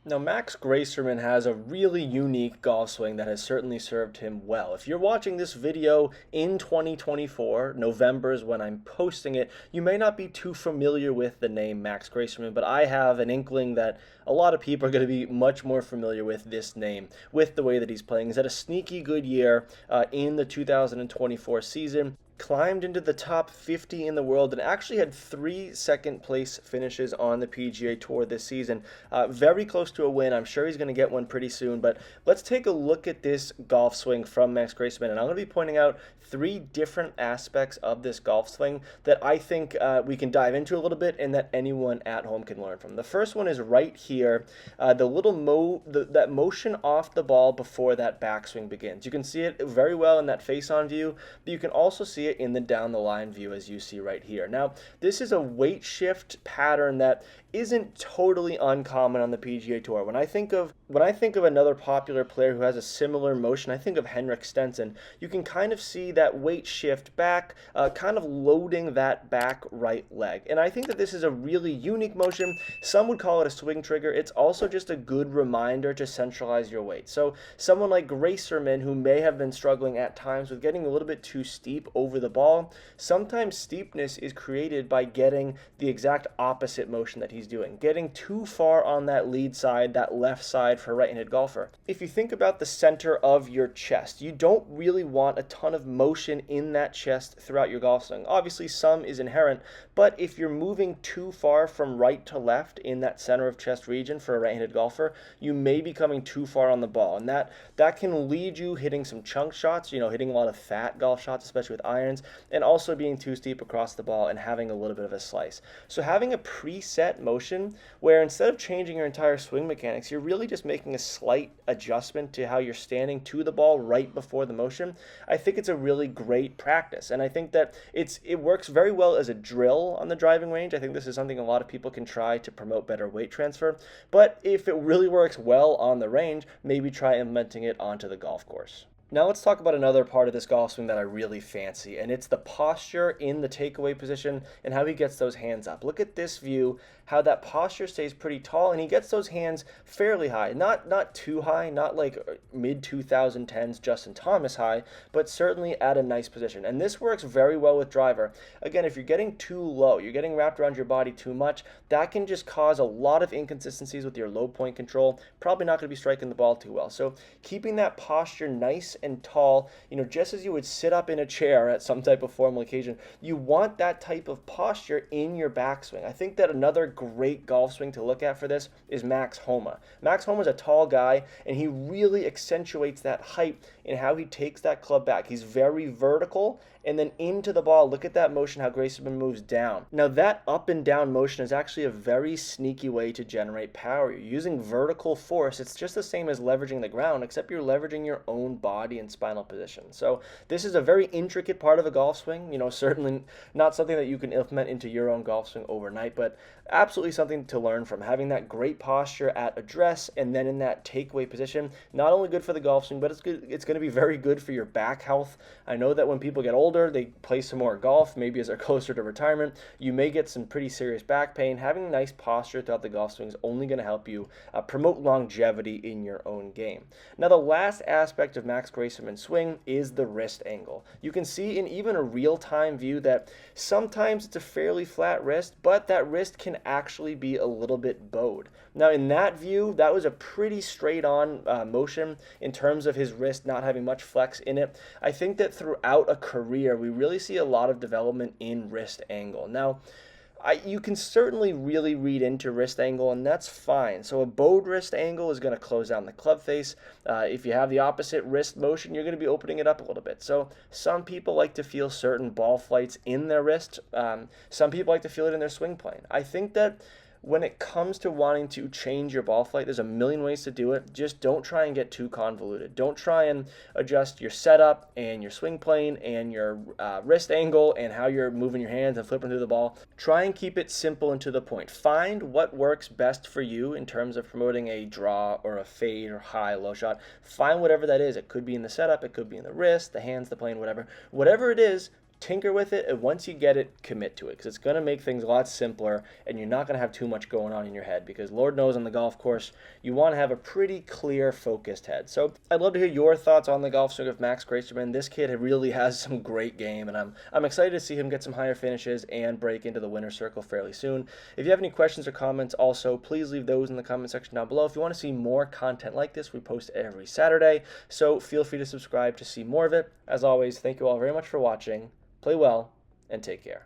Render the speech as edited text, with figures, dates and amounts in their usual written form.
Now, Max Greyserman has a really unique golf swing that has certainly served him well. If you're watching this video in 2024, November is when I'm posting it, you may not be too familiar with the name Max Greyserman, but I have an inkling that a lot of people are going to be much more familiar with this name, with the way that he's playing. He's had a sneaky good year in the 2024 season, climbed into the top 50 in the world, and actually had three second place finishes on the PGA Tour this season. Very close to a win. I'm sure he's going to get one pretty soon, but let's take a look at this golf swing from Max Greyserman, and I'm going to be pointing out three different aspects of this golf swing that I think we can dive into a little bit and that anyone at home can learn from. The first one is right here, that motion off the ball before that backswing begins. You can see it very well in that face-on view, but you can also see it in the down the line view as you see right here. Now, this is a weight shift pattern that isn't totally uncommon on the PGA Tour. When I think of another popular player who has a similar motion, I think of Henrik Stenson. You can kind of see that weight shift back, kind of loading that back right leg. And I think that this is a really unique motion. Some would call it a swing trigger. It's also just a good reminder to centralize your weight. So someone like Greyserman, who may have been struggling at times with getting a little bit too steep over the ball, sometimes steepness is created by getting the exact opposite motion that he's doing, getting too far on that lead side, that left side for a right-handed golfer. If you think about the center of your chest, you don't really want a ton of motion in that chest throughout your golf swing. Obviously, some is inherent, but if you're moving too far from right to left in that center of chest region for a right-handed golfer, you may be coming too far on the ball, and that can lead you hitting some chunk shots, hitting a lot of fat golf shots, especially with irons, and also being too steep across the ball and having a little bit of a slice. So having a preset motion where instead of changing your entire swing mechanics, you're really just making a slight adjustment to how you're standing to the ball right before the motion, I think it's a really great practice. And I think that it works very well as a drill on the driving range. I think this is something a lot of people can try to promote better weight transfer. But if it really works well on the range, maybe try implementing it onto the golf course. Now let's talk about another part of this golf swing that I really fancy, and it's the posture in the takeaway position and how he gets those hands up. Look at this view, how that posture stays pretty tall, and he gets those hands fairly high. Not too high, not like mid-2010s Justin Thomas high, but certainly at a nice position. And this works very well with driver. Again, if you're getting too low, you're getting wrapped around your body too much, that can just cause a lot of inconsistencies with your low point control. Probably not going to be striking the ball too well. So keeping that posture nice and tall, just as you would sit up in a chair at some type of formal occasion, you want that type of posture in your backswing. I think that another great golf swing to look at for this is Max Homa. Max Homa is a tall guy, and he really accentuates that height in how he takes that club back. He's very vertical, and then into the ball. Look at that motion, how Greyserman moves down. Now that up and down motion is actually a very sneaky way to generate power. You're using vertical force. It's just the same as leveraging the ground, except you're leveraging your own body and spinal position. So this is a very intricate part of a golf swing. Certainly not something that you can implement into your own golf swing overnight, but absolutely something to learn from. Having that great posture at address and then in that takeaway position, not only good for the golf swing, but it's going to be very good for your back health. I know that when people get older, they play some more golf, maybe as they're closer to retirement, you may get some pretty serious back pain. Having nice posture throughout the golf swing is only going to help you promote longevity in your own game. Now, the last aspect of Max Greyserman's swing is the wrist angle. You can see in even a real-time view that sometimes it's a fairly flat wrist, but that wrist can actually be a little bit bowed. Now, in that view, that was a pretty straight-on motion in terms of his wrist not having much flex in it. I think that throughout a career, we really see a lot of development in wrist angle. Now, you can certainly really read into wrist angle, and that's fine. So a bowed wrist angle is going to close down the club face. If you have the opposite wrist motion, you're going to be opening it up a little bit. So some people like to feel certain ball flights in their wrist. Some people like to feel it in their swing plane. I think that when it comes to wanting to change your ball flight, there's a million ways to do it. Just don't try and get too convoluted. Don't try and adjust your setup and your swing plane and your wrist angle and how you're moving your hands and flipping through the ball. Try and keep it simple and to the point. Find what works best for you in terms of promoting a draw or a fade or high, low shot. Find whatever that is. It could be in the setup, it could be in the wrist, the hands, the plane, whatever. Whatever it is, tinker with it, and once you get it, commit to it, because it's going to make things a lot simpler, and you're not going to have too much going on in your head, because Lord knows on the golf course, you want to have a pretty clear, focused head. So I'd love to hear your thoughts on the golf swing of Max Greyserman. This kid really has some great game, and I'm excited to see him get some higher finishes and break into the winner's circle fairly soon. If you have any questions or comments also, please leave those in the comment section down below. If you want to see more content like this, we post every Saturday, so feel free to subscribe to see more of it. As always, thank you all very much for watching. Play well, and take care.